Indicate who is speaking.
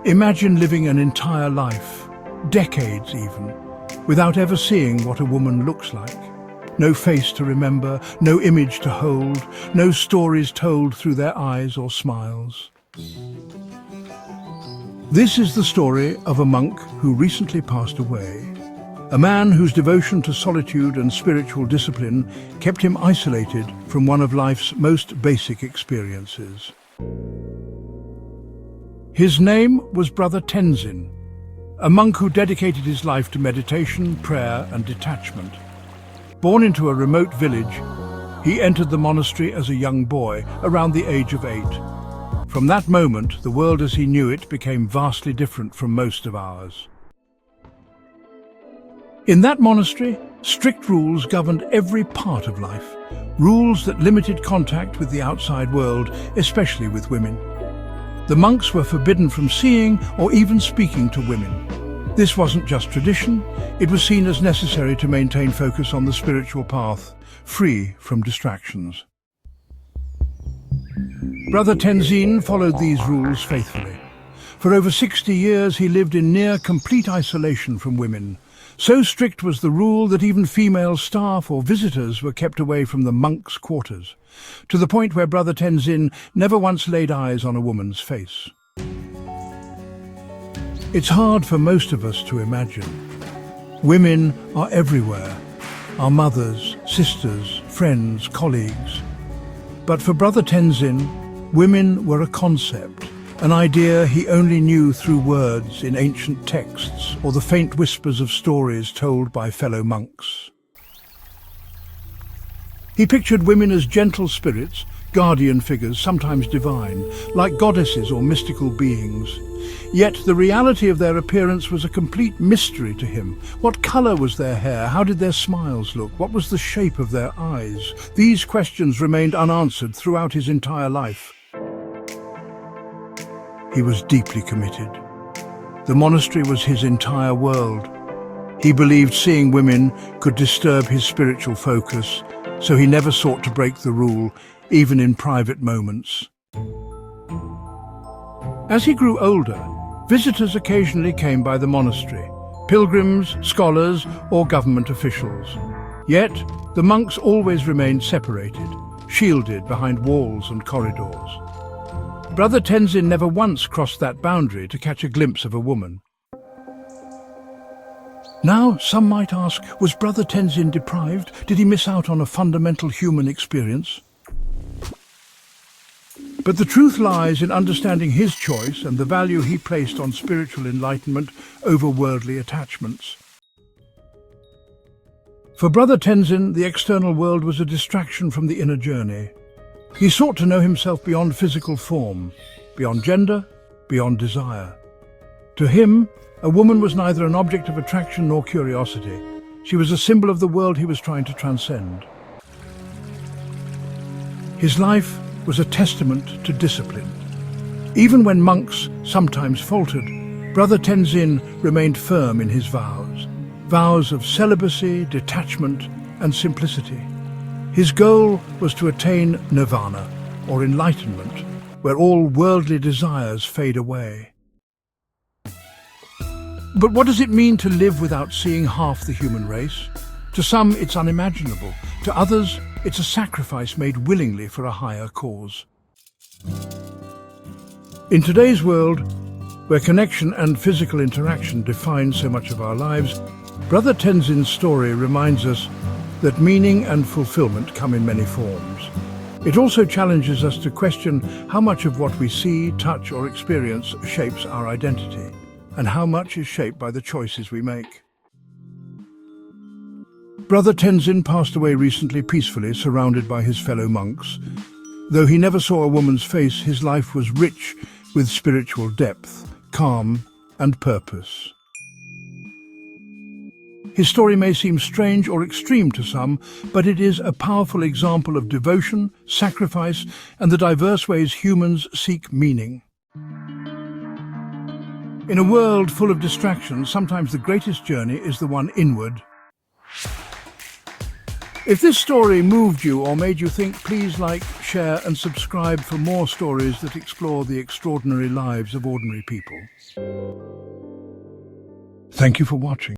Speaker 1: Imagine living an entire life, decades even, without ever seeing what a woman looks like. No face to remember, no image to hold, no stories told through their eyes or smiles. This is the story of a monk who recently passed away. A man whose devotion to solitude and spiritual discipline kept him isolated from one of life's most basic experiences. His name was Brother Tenzin, a monk who dedicated his life to meditation, prayer, and detachment. Born into a remote village, he entered the monastery as a young boy, around the age of 8. From that moment, the world as he knew it became vastly different from most of ours. In that monastery, strict rules governed every part of life, rules that limited contact with the outside world, especially with women. The monks were forbidden from seeing or even speaking to women. This wasn't just tradition, it was seen as necessary to maintain focus on the spiritual path, free from distractions. Brother Tenzin followed these rules faithfully. For over 60 years he lived in near complete isolation from women. So strict was the rule that even female staff or visitors were kept away from the monks' quarters, to the point where Brother Tenzin never once laid eyes on a woman's face. It's hard for most of us to imagine. Women are everywhere, our mothers, sisters, friends, colleagues. But for Brother Tenzin, women were a concept, an idea he only knew through words in ancient texts or the faint whispers of stories told by fellow monks. He pictured women as gentle spirits, guardian figures, sometimes divine, like goddesses or mystical beings. Yet the reality of their appearance was a complete mystery to him. What color was their hair? How did their smiles look? What was the shape of their eyes? These questions remained unanswered throughout his entire life. He was deeply committed. The monastery was his entire world. He believed seeing women could disturb his spiritual focus, so he never sought to break the rule, even in private moments. As he grew older, visitors occasionally came by the monastery, pilgrims, scholars, or government officials. Yet, the monks always remained separated, shielded behind walls and corridors. Brother Tenzin never once crossed that boundary to catch a glimpse of a woman. Now, some might ask, was Brother Tenzin deprived? Did he miss out on a fundamental human experience? But the truth lies in understanding his choice and the value he placed on spiritual enlightenment over worldly attachments. For Brother Tenzin, the external world was a distraction from the inner journey. He sought to know himself beyond physical form, beyond gender, beyond desire. To him, a woman was neither an object of attraction nor curiosity. She was a symbol of the world he was trying to transcend. His life was a testament to discipline. Even when monks sometimes faltered, Brother Tenzin remained firm in his vows of celibacy, detachment, and simplicity. His goal was to attain nirvana, or enlightenment, where all worldly desires fade away. But what does it mean to live without seeing half the human race? To some, it's unimaginable. To others, it's a sacrifice made willingly for a higher cause. In today's world, where connection and physical interaction define so much of our lives, Brother Tenzin's story reminds us that meaning and fulfillment come in many forms. It also challenges us to question how much of what we see, touch, or experience shapes our identity, and how much is shaped by the choices we make. Brother Tenzin passed away recently peacefully, surrounded by his fellow monks. Though he never saw a woman's face, his life was rich with spiritual depth, calm, and purpose. His story may seem strange or extreme to some, but it is a powerful example of devotion, sacrifice, and the diverse ways humans seek meaning. In a world full of distractions, sometimes the greatest journey is the one inward. If this story moved you or made you think, please like, share and subscribe for more stories that explore the extraordinary lives of ordinary people. Thank you for watching.